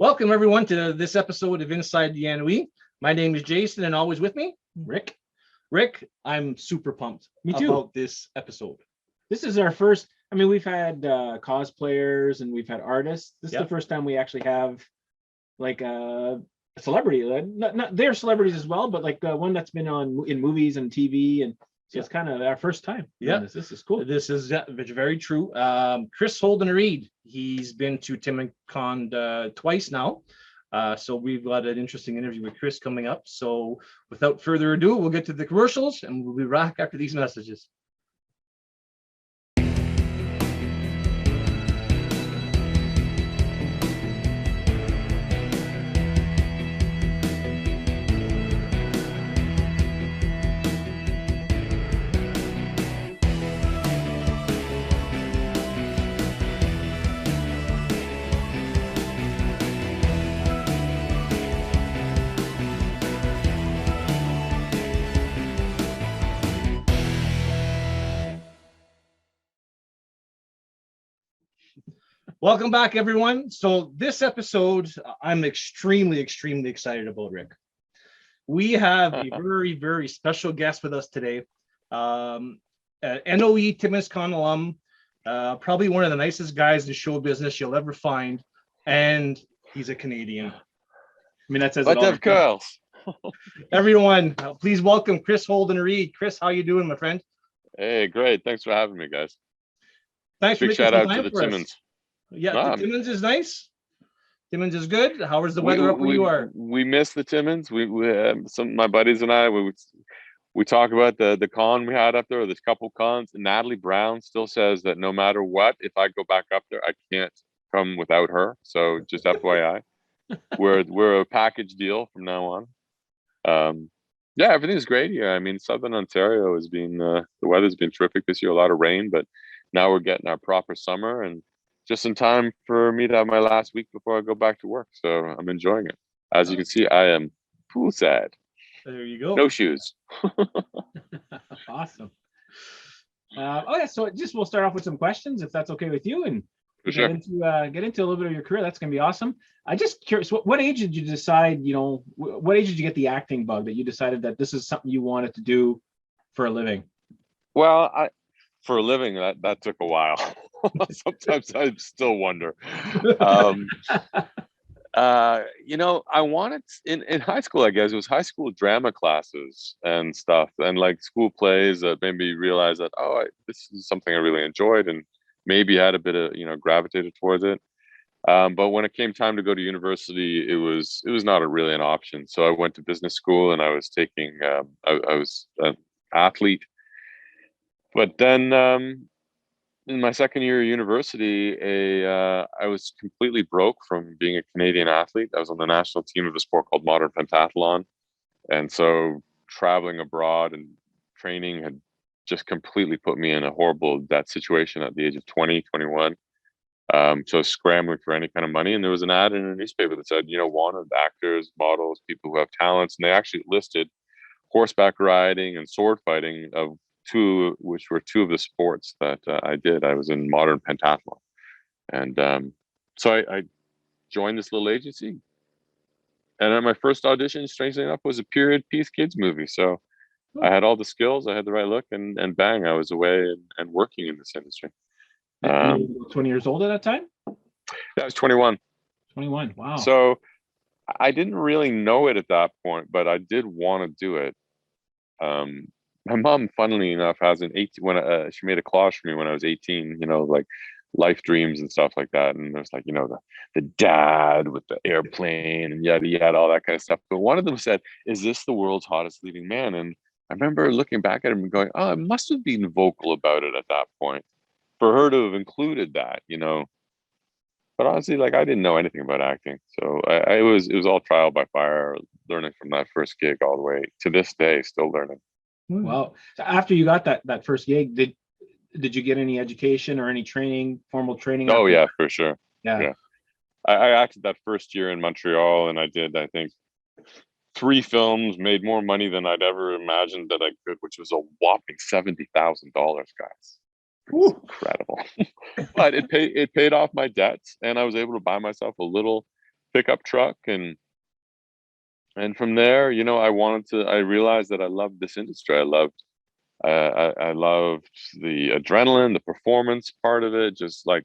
Welcome everyone to this episode of Inside the NOE. My name is Jason, and always with me, Rick. Rick, I'm super pumped about this episode. This is our first. I mean, we've had cosplayers and we've had artists. This is the first time we actually have like a celebrity. Not they're celebrities as well, but like one that's been in movies and TV, and so it's kind of our first time. Yeah, this is cool. This is very true. Kris Holden-Ried, he's been to TimCon twice now. So we've got an interesting interview with Kris coming up. So without further ado, we'll get to the commercials and we'll be back after these messages. Welcome back, everyone. So this episode, I'm extremely excited about, Rick. We have a very, very special guest with us today. NOE TimCon alum, probably one of the nicest guys in show business you'll ever find, and he's a Canadian. I mean, that says What's up, girls? Everyone, please welcome Kris Holden-Ried. Kris, how you doing, my friend? Hey, great. Thanks for having me, guys. Thanks. Big shout out to the Timmins. Yeah, the Timmins is nice. Timmins is good. How is the weather up where you are? We miss the Timmins. We some of my buddies and I we talk about the con we had up there. There's a couple cons. Natalie Brown still says that no matter what, if I go back up there, I can't come without her. So just FYI, we're a package deal from now on. Yeah, everything's great here. I mean, Southern Ontario has been the weather's been terrific this year. A lot of rain, but now we're getting our proper summer and just in time for me to have my last week before I go back to work. So I'm enjoying it. As you can see, I am poolside. There you go. No shoes. Awesome. So we'll start off with some questions, if that's okay with you, and sure. get into a little bit of your career. That's going to be awesome. I just curious, what age did you decide, what age did you get the acting bug that you decided that this is something you wanted to do for a living? Well, for a living, that took a while. Sometimes I still wonder. I wanted in high school, I guess it was high school drama classes and stuff, and like school plays that made me realize that this is something I really enjoyed, and maybe had a bit of gravitated towards it. But when it came time to go to university, it was not really an option. So I went to business school, and I was taking I was an athlete. But then in my second year of university, I was completely broke from being a Canadian athlete. I was on the national team of a sport called modern pentathlon. And so traveling abroad and training had just completely put me in a horrible debt situation at the age of 20, 21. So scrambling for any kind of money. And there was an ad in a newspaper that said, wanted actors, models, people who have talents. And they actually listed horseback riding and sword fighting which were two of the sports that I did. I was in modern pentathlon. And so I joined this little agency. And then my first audition, strangely enough, was a period piece kids movie. So I had all the skills, I had the right look, and bang, I was away and working in this industry. You were 20 years old at that time? I was 21. 21, wow. So I didn't really know it at that point, but I did want to do it. My mom, funnily enough, has an 18 when she made a collage for me when I was 18, like life dreams and stuff like that. And there's like, the dad with the airplane and yada, yada, all that kind of stuff. But one of them said, "Is this the world's hottest leading man?" And I remember looking back at him and going, "Oh, I must have been vocal about it at that point for her to have included that, But honestly, like I didn't know anything about acting. So it was all trial by fire, learning from that first gig all the way to this day, still learning. Wow. So after you got that first gig, did you get any education or any formal training? Oh yeah, for sure. Yeah. I acted that first year in Montreal, and I did, I think, 3 films, made more money than I'd ever imagined that I could, which was a whopping $70,000, guys. It's incredible. But it paid off my debts, and I was able to buy myself a little pickup truck, and from there, you know, I realized that I loved this industry. I loved the adrenaline, the performance part of it. Just like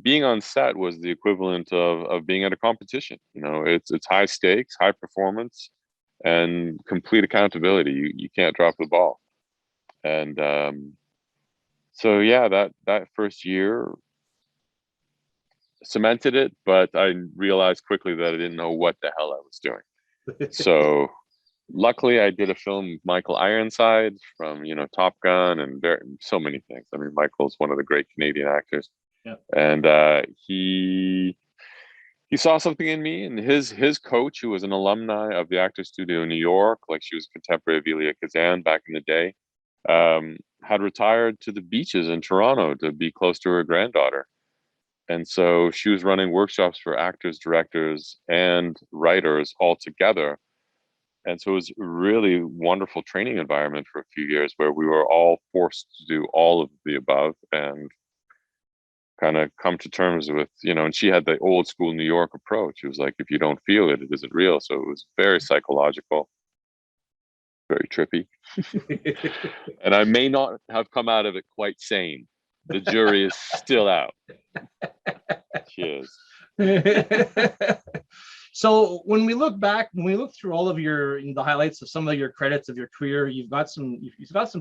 being on set was the equivalent of being at a competition. You know, it's high stakes, high performance, and complete accountability. You can't drop the ball. And so yeah, that first year cemented it, but I realized quickly that I didn't know what the hell I was doing. So luckily I did a film with Michael Ironside from, you know, Top Gun and so many things. I mean, Michael's one of the great Canadian actors. Yeah. And he saw something in me, and his coach, who was an alumni of the Actors Studio in New York, like she was contemporary of Elia Kazan back in the day, had retired to the beaches in Toronto to be close to her granddaughter. And so she was running workshops for actors, directors, and writers all together. And so it was a really wonderful training environment for a few years where we were all forced to do all of the above and kind of come to terms with, you know, and she had the old school New York approach. It was like, if you don't feel it, it isn't real. So it was very psychological, very trippy. And I may not have come out of it quite sane. The jury is still out. Cheers. So when we look back, when we look through all of the highlights of some of your credits of your career, you've got some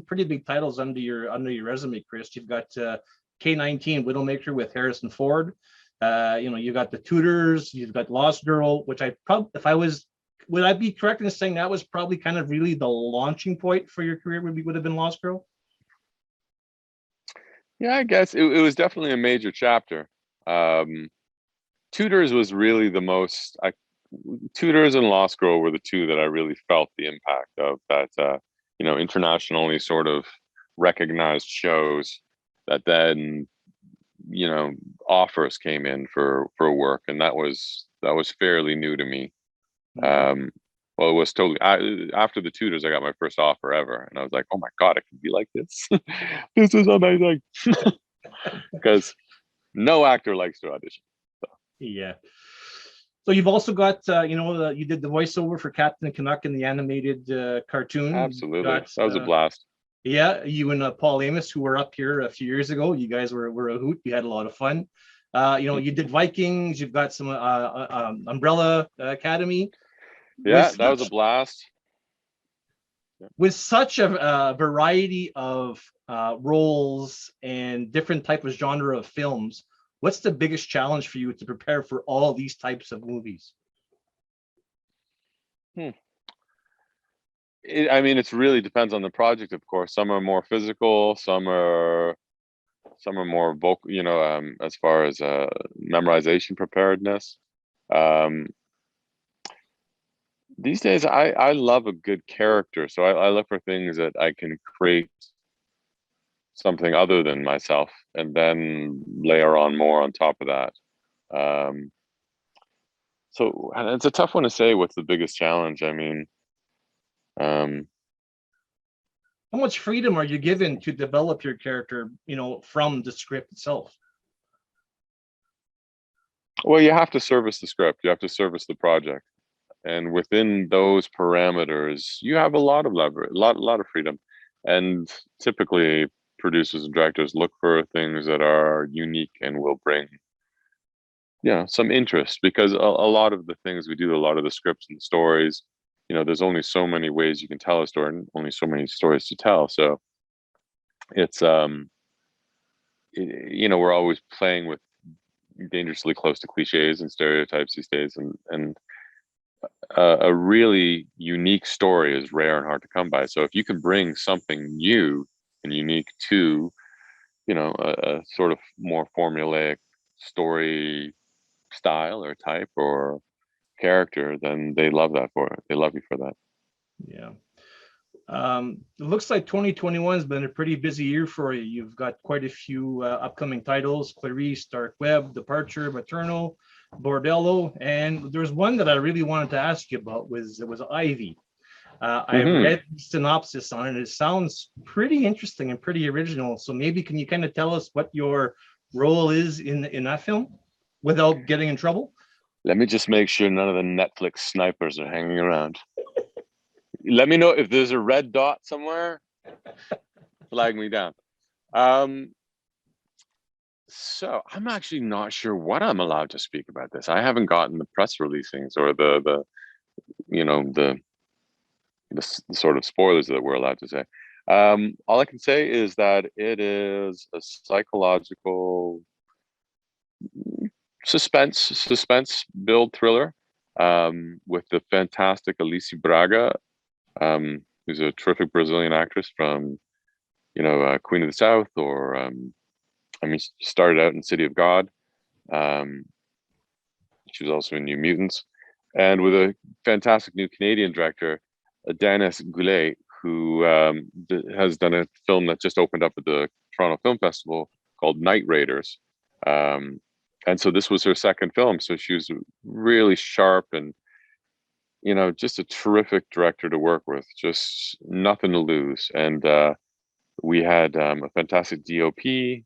pretty big titles under your resume, Kris. You've got K-19 Widowmaker with Harrison Ford. You know, you've got The Tudors, you've got Lost Girl, which would I be correct in saying that was probably kind of really the launching point for your career would have been Lost Girl? Yeah, I guess it was definitely a major chapter. Tudors was really the most. Tudors and Lost Girl were the two that I really felt the impact of. That you know, internationally sort of recognized shows that then, you know, offers came in for work, and that was fairly new to me. Well, it was totally after The Tudors, I got my first offer ever, and I was like, "Oh my god, it can be like this! This is amazing!" Because no actor likes to audition. So. Yeah. So you've also got, you know, you did the voiceover for Captain Canuck in the animated cartoon. Absolutely, that was a blast. Yeah, you and Paul Amos, who were up here a few years ago, you guys were a hoot. You had a lot of fun. You know, you did Vikings. You've got some Umbrella Academy. Yeah, that was a blast. With such a variety of roles and different type of genre of films, what's the biggest challenge for you to prepare for all these types of movies? I mean, it really depends on the project, of course. Some are more physical, some are more vocal, you know, as far as memorization preparedness. These days, I love a good character, so I look for things that I can create something other than myself, and then layer on more on top of that. So it's a tough one to say. What's the biggest challenge? I mean, how much freedom are you given to develop your character, you know, from the script itself? Well, you have to service the script. You have to service the project. And within those parameters, you have a lot of leverage, a lot of freedom. And typically, producers and directors look for things that are unique and will bring, you know, some interest. Because a lot of the things we do, a lot of the scripts and the stories, you know, there's only so many ways you can tell a story, and only so many stories to tell. So it's you know, we're always playing with dangerously close to cliches and stereotypes these days, and a really unique story is rare and hard to come by. So if you can bring something new and unique to, you know, a sort of more formulaic story style or type or character, then they love that for it. They love you for that. Yeah. It looks like 2021 has been a pretty busy year for you. You've got quite a few upcoming titles: Clarice, Dark Web, Departure, Maternal, Bordello, and there's one that I really wanted to ask you about was Ivy. I read the synopsis on it. It sounds pretty interesting and pretty original. So maybe can you kind of tell us what your role is in that film without getting in trouble? Let me just make sure none of the Netflix snipers are hanging around. Let me know if there's a red dot somewhere. Flag me down. So I'm actually not sure what I'm allowed to speak about this. I haven't gotten the press releasings or the sort of spoilers that we're allowed to say. All I can say is that it is a psychological suspense build thriller with the fantastic Alice Braga, who's a terrific Brazilian actress from Queen of the South, or she started out in City of God. She was also in New Mutants, and with a fantastic new Canadian director, Dennis Goulet, who has done a film that just opened up at the Toronto Film Festival called Night Raiders. And so this was her second film. So she was really sharp and, just a terrific director to work with, just nothing to lose. And we had a fantastic DOP,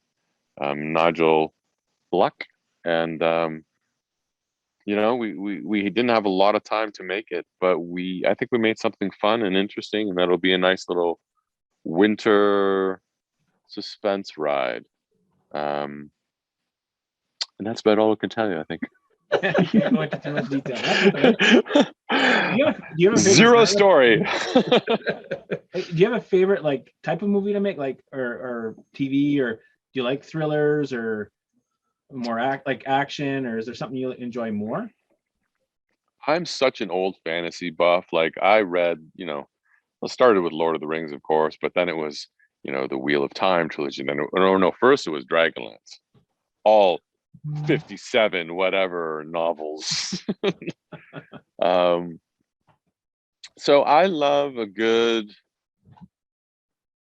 Nigel Bluck, and we didn't have a lot of time to make it, but I think we made something fun and interesting, and that'll be a nice little winter suspense ride. And that's about all I can tell you, I think. You can't go into too much detail. Do you have a Zero story. Do you have a favorite type of movie to make, or TV, or do you like thrillers or more action, or is there something you enjoy more? I'm such an old fantasy buff. I read, I started with Lord of the Rings, of course, but then it was, the Wheel of Time trilogy. Then first it was Dragonlance. All 57 whatever novels. So I love a good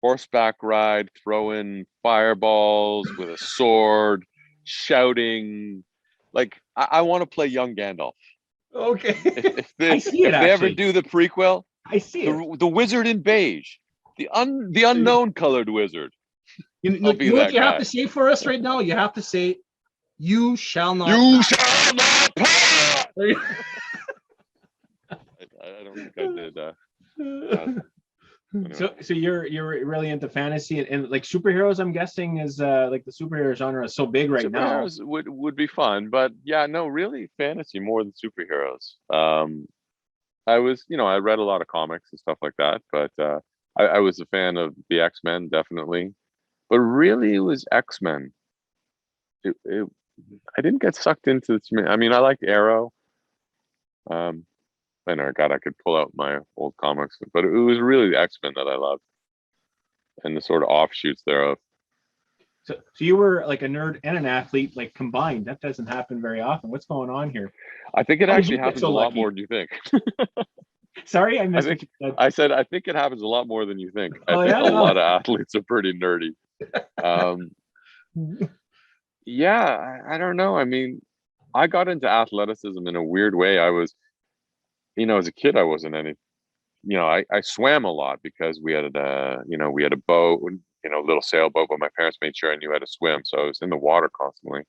horseback ride, throwing fireballs with a sword, shouting. I want to play young Gandalf. Okay. If I see it, they ever do the prequel, I see it. The wizard in beige, the unknown colored wizard. You know what you have to say for us right now? You have to say, "You shall not." You shall not pass. I don't think I did that. So you're really into fantasy and superheroes. I'm guessing is the superhero genre is so big right now. Superheroes would be fun, but yeah, no, really fantasy more than superheroes. I was, I read a lot of comics and stuff like that, but I was a fan of the X-Men, definitely. But really, it was X-Men. I didn't get sucked into this. I mean, I liked Arrow. I know, God, I could pull out my old comics, but it was really the X-Men that I loved, and the sort of offshoots thereof. So you were like a nerd and an athlete, combined. That doesn't happen very often. What's going on here? I think it actually happens a lot more than you think. Sorry, I missed it. I said I think it happens a lot more than you think. I think yeah? a lot of athletes are pretty nerdy. Yeah, I don't know. I mean, I got into athleticism in a weird way. I was, as a kid, I wasn't any, I swam a lot because we had we had a boat, little sailboat, but my parents made sure I knew how to swim. So I was in the water constantly.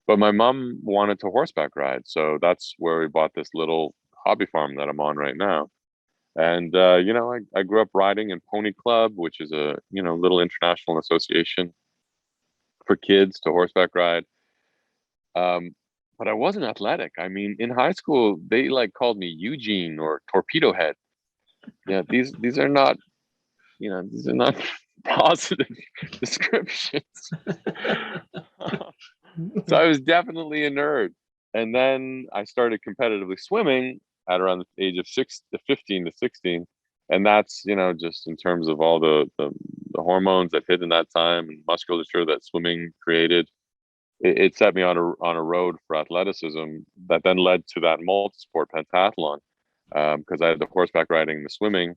But my mom wanted to horseback ride. So that's where we bought this little hobby farm that I'm on right now. And, I grew up riding in Pony Club, which is a, little international association for kids to horseback ride. But I wasn't athletic. I mean, in high school, they called me Eugene or Torpedo Head. Yeah, these are not, these are not positive descriptions. So I was definitely a nerd. And then I started competitively swimming at around the age of 15 to 16. And that's, just in terms of all the hormones that hit in that time and musculature that swimming created. It set me on a road for athleticism that then led to that multi-sport pentathlon, because I had the horseback riding and the swimming,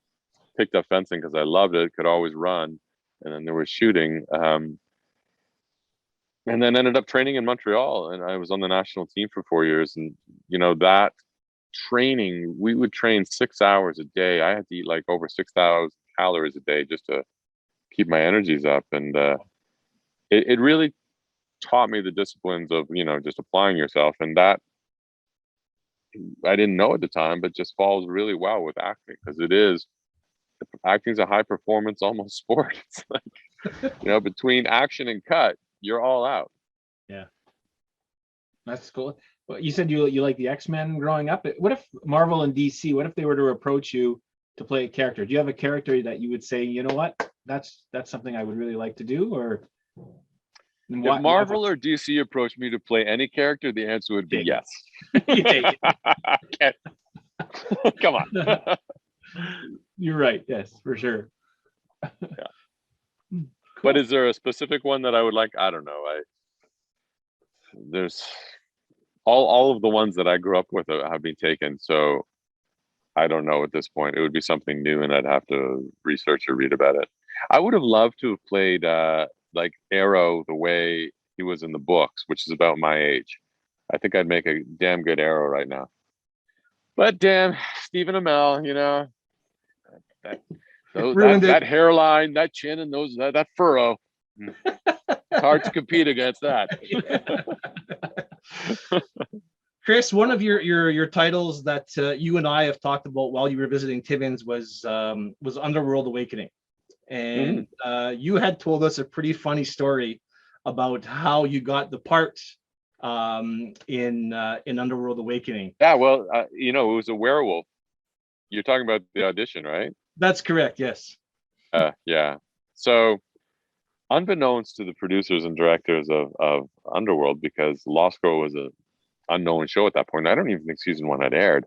picked up fencing because I loved it, could always run, and then there was shooting, and then ended up training in Montreal, and I was on the national team for 4 years. And that training, we would train 6 hours a day. I had to eat over 6,000 calories a day just to keep my energies up, and it really taught me the disciplines of just applying yourself. And that I didn't know at the time, but just falls really well with acting, because acting's a high performance almost sport. It's like, between action and cut, you're all out. Yeah, that's cool. Well, you said you like the X-Men growing up. What if Marvel and DC, what if they were to approach you to play a character? Do you have a character that you would say, you know what, that's something I would really like to do? Or if Marvel or DC approached me to play any character, the answer would be yes. Come on. You're right. Yes, for sure. Yeah. Cool. But is there a specific one that I would like? I don't know. There's all of the ones that I grew up with have been taken. So I don't know at this point. It would be something new, and I'd have to research or read about it. I would have loved to have played like Arrow the way he was in the books, which is about my age. I think I'd make a damn good Arrow right now. But damn, Stephen Amell, that hairline, that chin, and that furrow. It's hard to compete against that. Kris, one of your titles that you and I have talked about while you were visiting Timmins was Underworld Awakening, and you had told us a pretty funny story about how you got the part in Underworld Awakening. Yeah, well, it was a werewolf. You're talking about the audition, right? That's correct. Yes. Yeah. So, unbeknownst to the producers and directors of Underworld, because Lost Girl was an unknown show at that point. I don't even think season 1 had aired,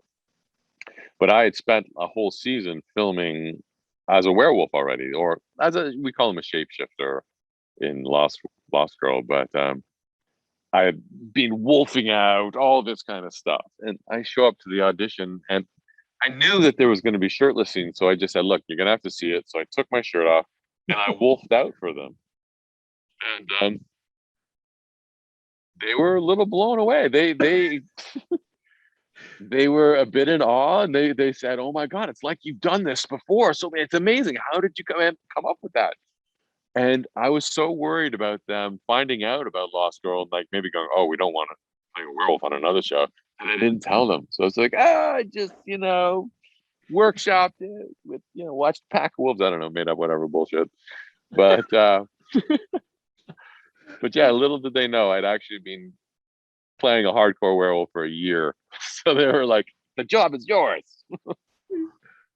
but I had spent a whole season filming as a werewolf already, or we call him a shapeshifter in Lost Girl. But I had been wolfing out all this kind of stuff, and I show up to the audition, and I knew that there was going to be shirtless scenes, so I just said, "Look, you're going to have to see it." So I took my shirt off and I wolfed out for them, and they were a little blown away. They they were a bit in awe, and they said, "Oh my God, it's like you've done this before. So it's amazing. How did you come up with that?" And I was so worried about them finding out about Lost Girl and like maybe going, "Oh, we don't want to play a werewolf on another show." And I didn't tell them. So it's like, I just, workshopped it with, watched Pack of Wolves. I don't know, made up whatever bullshit. But but yeah, little did they know I'd actually been playing a hardcore werewolf for a year. So they were like, "The job is yours."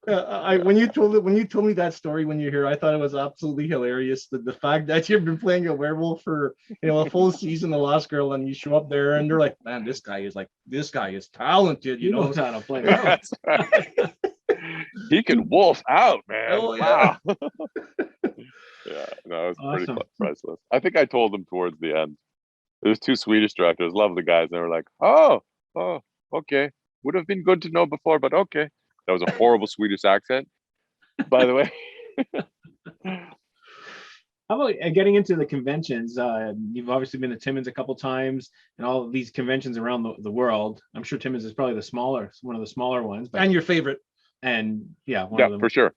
When you told me that story when you're here, I thought it was absolutely hilarious. The fact that you've been playing a werewolf for a full season of Lost Girl, and you show up there and they're like, "Man, this guy is talented. You knows how to play." That's right. He can wolf out, man. Oh, yeah. Wow. Yeah, no, it was Awesome. pretty priceless. I think I told them towards the end. There's 2 Swedish directors, love the guys. They were like, "Oh, okay. Would have been good to know before, but okay." That was a horrible Swedish accent, by the way. How about getting into the conventions? You've obviously been to Timmins a couple times, and all of these conventions around the world. I'm sure Timmins is probably one of the smaller ones. But, And your favorite. And yeah, one Yeah, of them for sure.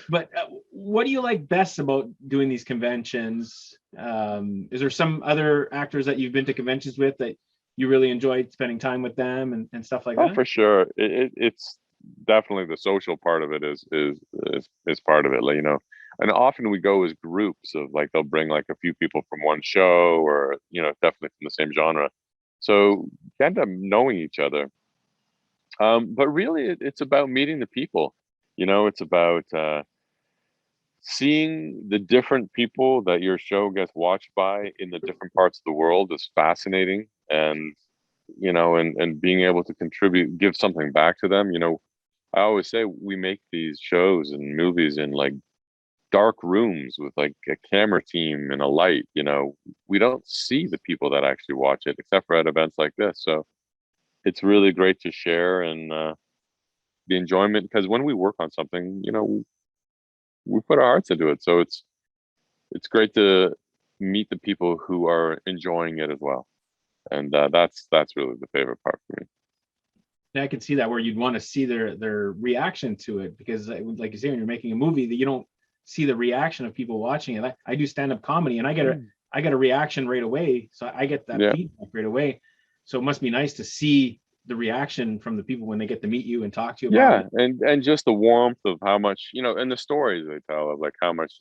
But what do you like best about doing these conventions? Is there some other actors that you've been to conventions with that you really enjoyed spending time with them and stuff like that? Oh, for sure. It's definitely the social part of it is part of it, and often we go as groups of like, they'll bring like a few people from one show, or definitely from the same genre, so you end up knowing each other. But really it's about meeting the people. It's about seeing the different people that your show gets watched by in the different parts of the world is fascinating, and and being able to contribute, give something back to them. I always say we make these shows and movies in like dark rooms with like a camera team and a light. We don't see the people that actually watch it except for at events like this. So it's really great to share, and the enjoyment, because when we work on something, we put our hearts into it. So it's great to meet the people who are enjoying it as well. And that's really the favorite part for me. Yeah, I can see that, where you'd want to see their reaction to it, because like you say, when you're making a movie, that you don't see the reaction of people watching it. I do stand-up comedy, and I get a reaction right away, so I get that feedback right away. So it must be nice to see the reaction from the people when they get to meet you and talk to you about it. And just the warmth of how much, and the stories they tell of like how much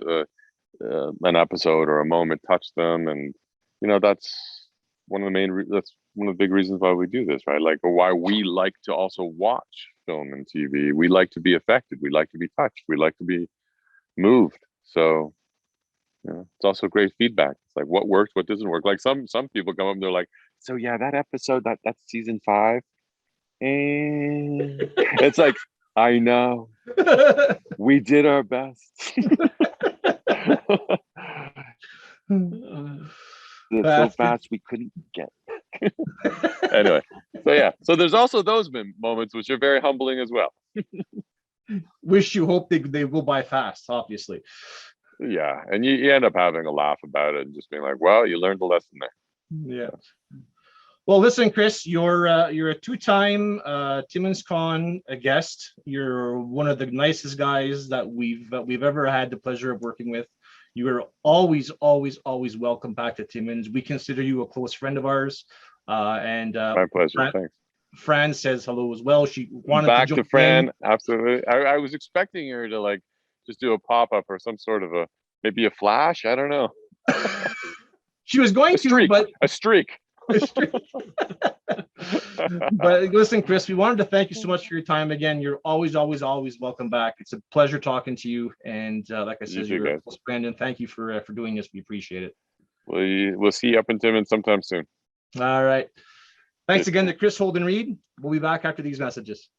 an episode or a moment touched them, and that's one of the that's one of the big reasons why we do this, right? Like, or why we like to also watch film and TV. We like to be affected, we like to be touched, we like to be moved. So it's also great feedback. It's like, what works, what doesn't work. Like some people come up and they're like, so yeah, that episode, that's season 5, and it's like, I know, we did our best. So fast we couldn't get. Anyway, so there's also those moments which are very humbling as well. Wish you hope they go by fast, obviously. Yeah, and you end up having a laugh about it and just being like, well, you learned a lesson there. Yeah. Well, listen, Kris, you're a 2-time Timmins Con guest. You're one of the nicest guys that we've ever had the pleasure of working with. You are always, always, always welcome back to Timmins. We consider you a close friend of ours. My pleasure. Thanks. Fran says hello as well. She wanted back to to Fran. In. Absolutely. I was expecting her to like just do a pop-up or some sort of maybe a flash. I don't know. She was going to, but a streak. But listen, Kris, we wanted to thank you so much for your time again. You're always, always, always welcome back. It's a pleasure talking to you. And like I said, you're Brandon. Thank you for doing this. We appreciate it. We'll see you up in Timmins sometime soon. All right. Thanks again to Kris Holden-Ried. We'll be back after these messages.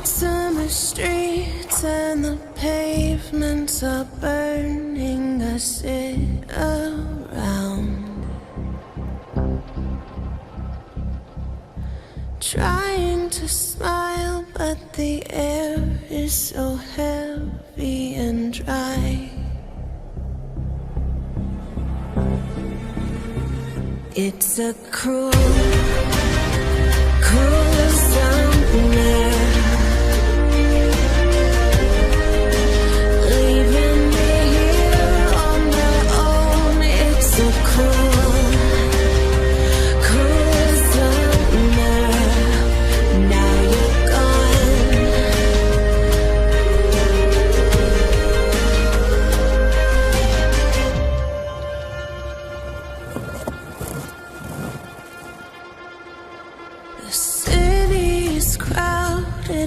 Summer streets and the pavements are burning. I sit around trying to smile, but the air is so heavy and dry. It's a cruel, cruel summer.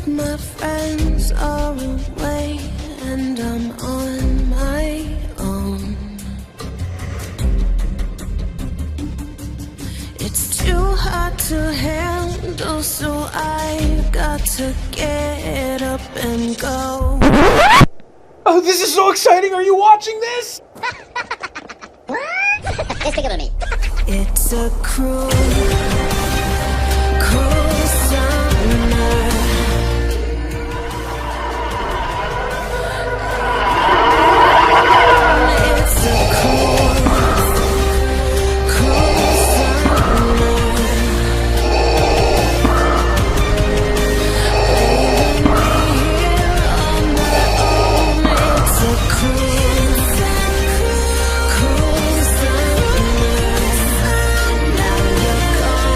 My friends are away and I'm on my own. It's too hard to handle, so I got to get up and go. Oh, this is so exciting! Are you watching this? Just take it with me. It's a cruel, cruel summer. Now you're gone.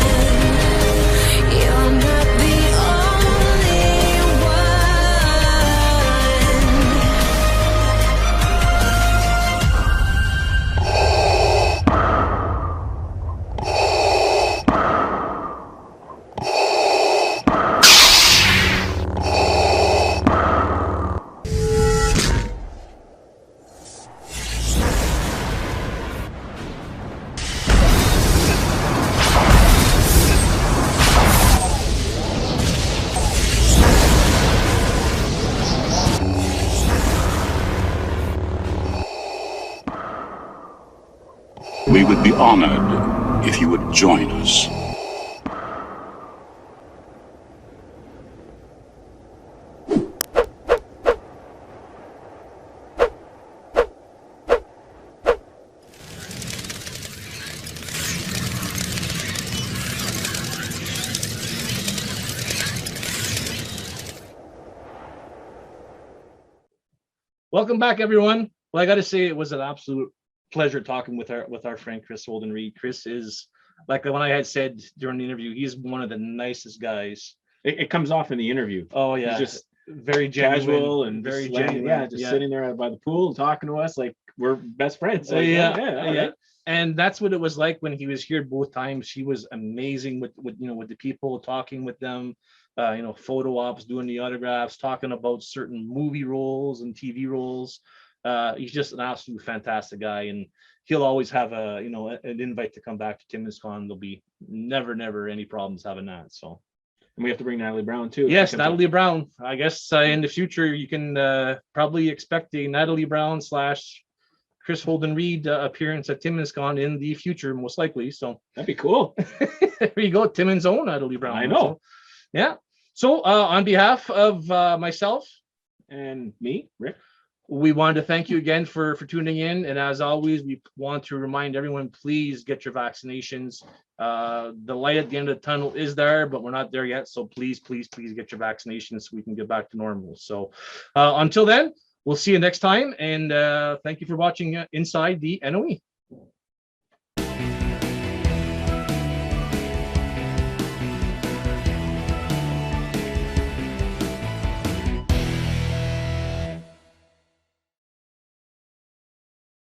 We would be honored if you would join us. Welcome back, everyone. Well, I got to say, it was an absolute pleasure talking with our friend Kris Holden-Ried. Kris is, like when I had said during the interview, he's one of the nicest guys. It comes off in the interview. Oh yeah, He's just very casual and very just genuine. Yeah, just sitting there by the pool and talking to us like we're best friends. Like, yeah. all right. And that's what it was like when he was here both times. She was amazing with with the people, talking with them, photo ops, doing the autographs, talking about certain movie roles and TV roles. He's just an absolute fantastic guy, and he'll always have an invite to come back to Timmins Con. There'll be never any problems having that. So, and we have to bring Natalie Brown too. Yes, Natalie Brown. I guess in the future you can probably expect a Natalie Brown / Kris Holden-Ried appearance at Timmins Con in the future, most likely. So that'd be cool. There you go, Timmins' own Natalie Brown. I know. So, yeah. So on behalf of myself and me, Rick, we wanted to thank you again for tuning in. And as always, we want to remind everyone, please get your vaccinations. The light at the end of the tunnel is there, but we're not there yet. So please get your vaccinations so we can get back to normal. So until then, we'll see you next time. And thank you for watching Inside the NOE.